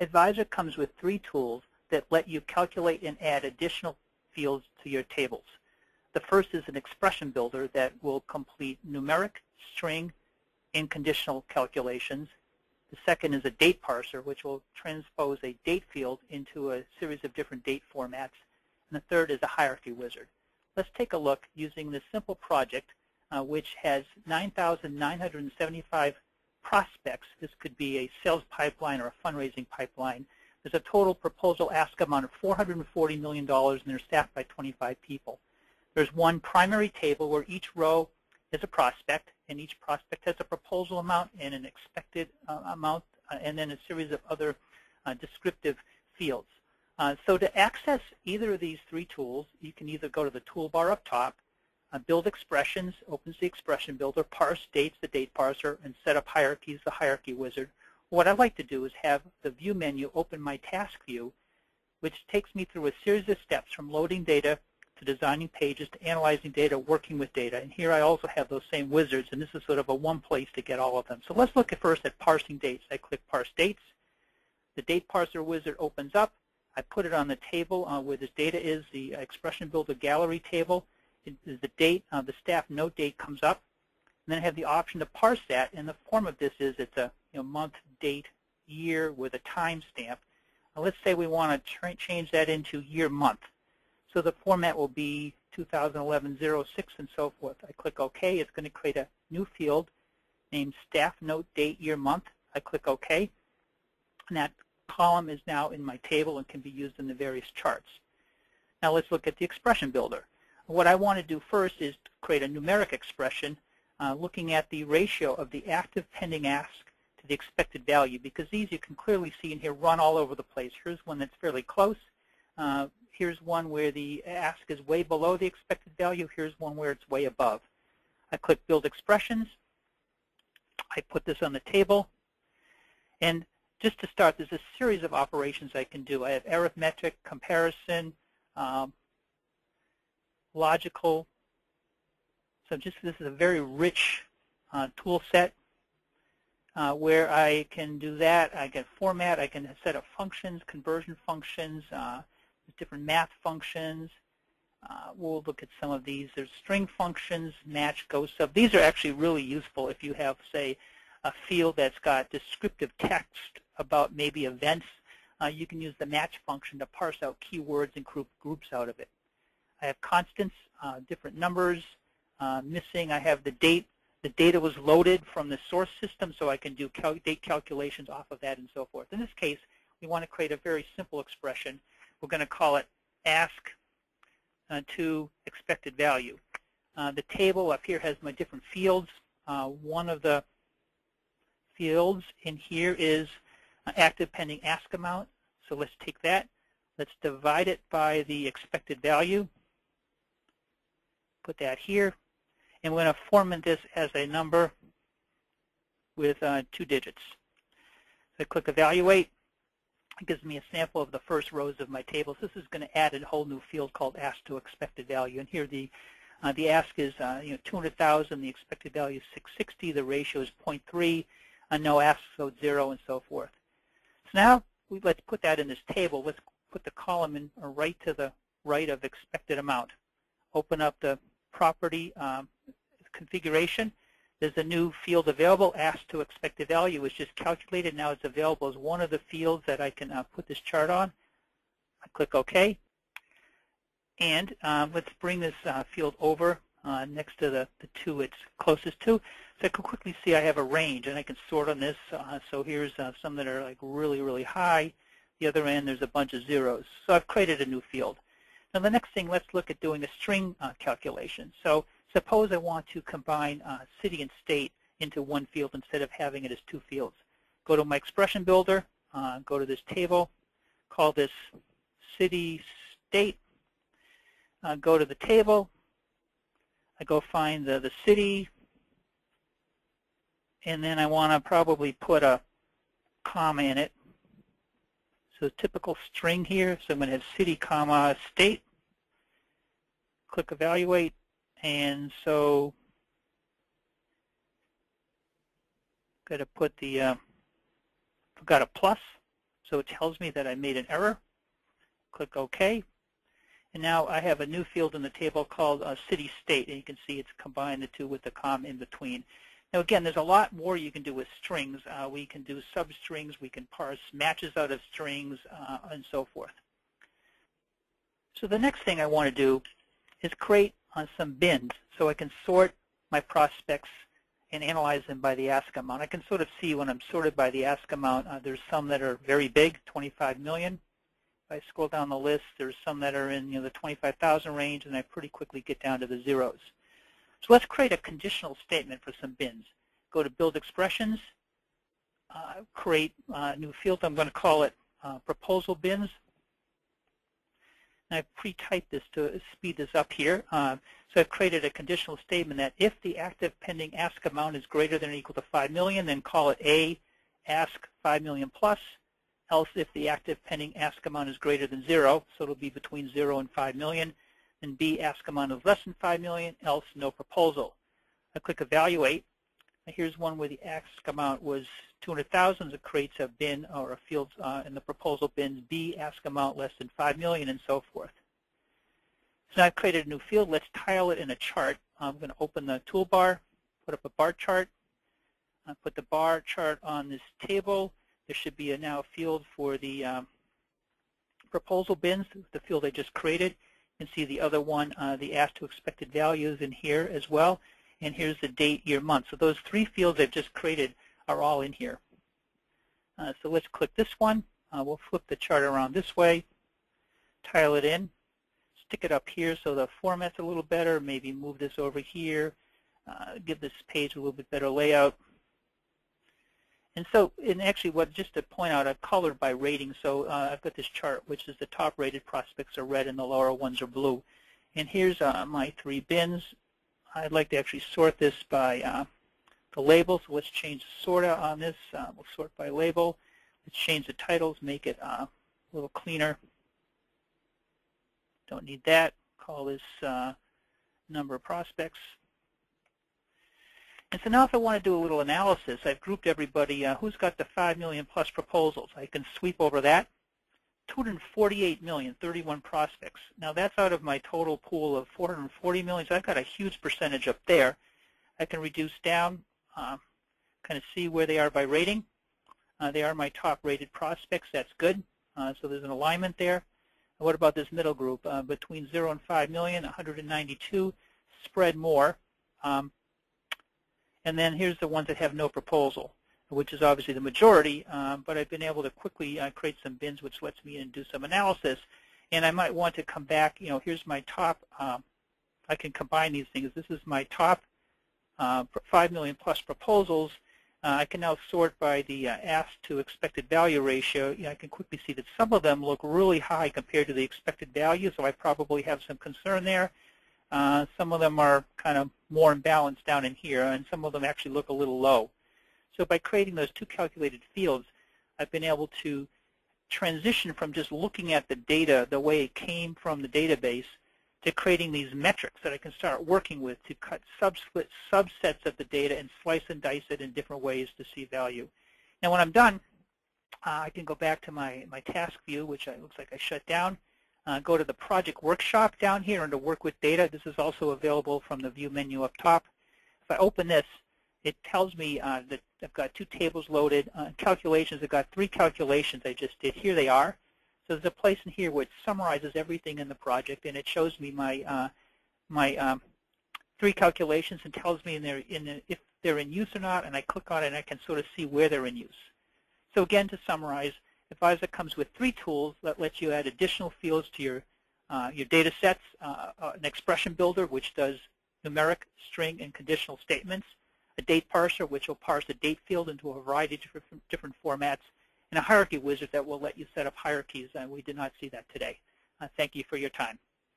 Advisor comes with 3 tools that let you calculate and add additional fields to your tables. The first is an expression builder that will complete numeric, string, and conditional calculations. The second is a date parser, which will transpose a date field into a series of different date formats. And the third is a hierarchy wizard. Let's take a look using this simple project, which has 9,975 prospects. This could be a sales pipeline or a fundraising pipeline. There's a total proposal ask amount of $440 million, and they're staffed by 25 people. There's one primary table where each row is a prospect, and each prospect has a proposal amount and an expected amount, and then a series of other descriptive fields. So to access either of these 3 tools, you can either go to the toolbar up top, build expressions, opens the expression builder, parse dates, the date parser, and set up hierarchies, the hierarchy wizard. What I like to do is have the view menu open my task view, which takes me through a series of steps from loading data to designing pages to analyzing data, working with data. And here I also have those same wizards, and this is sort of a one place to get all of them. So let's look at first at parsing dates. I click Parse Dates. The date parser wizard opens up. I put it on the table where this data is, the expression builder gallery table. The date, the staff note date comes up. And then I have the option to parse that, and the form of this is it's a month, date, year with a timestamp. Let's say we want to change that into year, month. So the format will be 2011-06 and so forth. I click OK. It's going to create a new field named staff note date year month. I click OK. And that column is now in my table and can be used in the various charts. Now let's look at the expression builder. What I want to do first is create a numeric expression looking at the ratio of the active pending ask to the expected value, because these you can clearly see in here run all over the place. Here's one that's fairly close. Here's one where the ask is way below the expected value. Here's one where it's way above. I click Build Expressions. I put this on the table. And just to start, there's a series of operations I can do. I have arithmetic, comparison, logical. So this is a very rich tool set where I can do that. I can format. I can set up functions, conversion functions, different math functions. We'll look at some of these. There's string functions, match, go sub. These are actually really useful if you have, say, a field that's got descriptive text about maybe events. You can use the match function to parse out keywords and groups out of it. I have constants, different numbers. Missing, I have the date. The data was loaded from the source system, so I can do date calculations off of that and so forth. In this case, we want to create a very simple expression. We're going to call it ask to expected value. The table up here has my different fields. One of the fields in here is active pending ask amount. So let's take that. Let's divide it by the expected value. Put that here. And we're going to format this as a number with 2 digits. So I click Evaluate. It gives me a sample of the first rows of my tables. This is going to add a whole new field called Ask to Expected Value. And here the ask is 200,000. The expected value is 660. The ratio is 0.3. No ask, so 0, and so forth. So now let's put that in this table. Let's put the column in right to the right of expected amount. Open up the property configuration. There's a new field available, ask to expected value, is just calculated. Now it's available as one of the fields that I can put this chart on. I click OK. And let's bring this field over next to the 2 it's closest to. So I can quickly see I have a range, and I can sort on this. So here's some that are like really, really high. The other end, there's a bunch of zeros. So I've created a new field. Now the next thing, let's look at doing a string calculation. So suppose I want to combine city and state into one field instead of having it as 2 fields. Go to my expression builder, go to this table, call this city, state, go to the table, I go find the city, and then I want to probably put a comma in it. So typical string here, so I'm going to have city, comma, state. Click Evaluate, and so I'm going to put the, forgot a plus, So it tells me that I made an error. Click OK. And now I have a new field in the table called city-state, and you can see it's combined the two with the comma in between. Now again, there's a lot more you can do with strings. We can do substrings, we can parse matches out of strings, and so forth. So the next thing I want to do is create some bins so I can sort my prospects and analyze them by the ask amount. I can sort of see when I'm sorted by the ask amount, there's some that are very big, 25 million. If I scroll down the list, there's some that are in the 25,000 range, and I pretty quickly get down to the zeros. So let's create a conditional statement for some bins. Go to Build Expressions, create a new field. I'm going to call it Proposal Bins. And I've pre-typed this to speed this up here. So I've created a conditional statement that if the active pending ask amount is greater than or equal to 5 million, then call it A, ask 5 million plus. Else, if the active pending ask amount is greater than 0, so it'll be between 0 and 5 million, then B, ask amount is less than 5 million, else no proposal. I click Evaluate. Here's one where the ask amount was 200,000. It creates a bin or a field in the proposal bins B, ask amount less than 5 million, and so forth. So now I've created a new field. Let's tile it in a chart. I'm going to open the toolbar, put up a bar chart, put the bar chart on this table. There should be now a field for the proposal bins, the field I just created. You can see the other one, the ask to expected values in here as well. And here's the date, year, month. So those three fields I've just created are all in here. So let's click this one. We'll flip the chart around this way, tile it in, stick it up here so the format's a little better, maybe move this over here, give this page a little bit better layout. And so, actually, just to point out, I've colored by rating. So I've got this chart, which is the top rated prospects are red and the lower ones are blue. And here's my three bins. I'd like to actually sort this by the label. So let's change the sorta on this. We'll sort by label. Let's change the titles, make it a little cleaner. Don't need that. Call this number of prospects. And so now if I want to do a little analysis, I've grouped everybody who's got the 5 million plus proposals. I can sweep over that. 248 million, 31 prospects. Now that's out of my total pool of 440 million, so I've got a huge percentage up there. I can reduce down, kind of see where they are by rating. They are my top rated prospects. That's good. So there's an alignment there. What about this middle group? Between 0 and 5 million, 192, spread more. And then here's the ones that have no proposal, which is obviously the majority, but I've been able to quickly create some bins, which lets me in and do some analysis. And I might want to come back, here's my top, I can combine these things. This is my top 5 million plus proposals. I can now sort by the ask to expected value ratio. I can quickly see that some of them look really high compared to the expected value, so I probably have some concern there. Some of them are kind of more imbalanced down in here, and some of them actually look a little low. So by creating those two calculated fields, I've been able to transition from just looking at the data the way it came from the database to creating these metrics that I can start working with to cut subsets of the data and slice and dice it in different ways to see value. Now when I'm done, I can go back to my task view, which looks like I shut down. Go to the project workshop down here under work with data. This is also available from the view menu up top. If I open this, it tells me that I've got two tables loaded. Calculations, I've got 3 calculations I just did. Here they are. So there's a place in here where it summarizes everything in the project, and it shows me my 3 calculations and tells me if they're in use or not, and I click on it and I can sort of see where they're in use. So again, to summarize, Advisor comes with 3 tools that let you add additional fields to your data sets, an expression builder, which does numeric, string, and conditional statements, a date parser, which will parse a date field into a variety of different formats, and a hierarchy wizard that will let you set up hierarchies, and we did not see that today. Thank you for your time.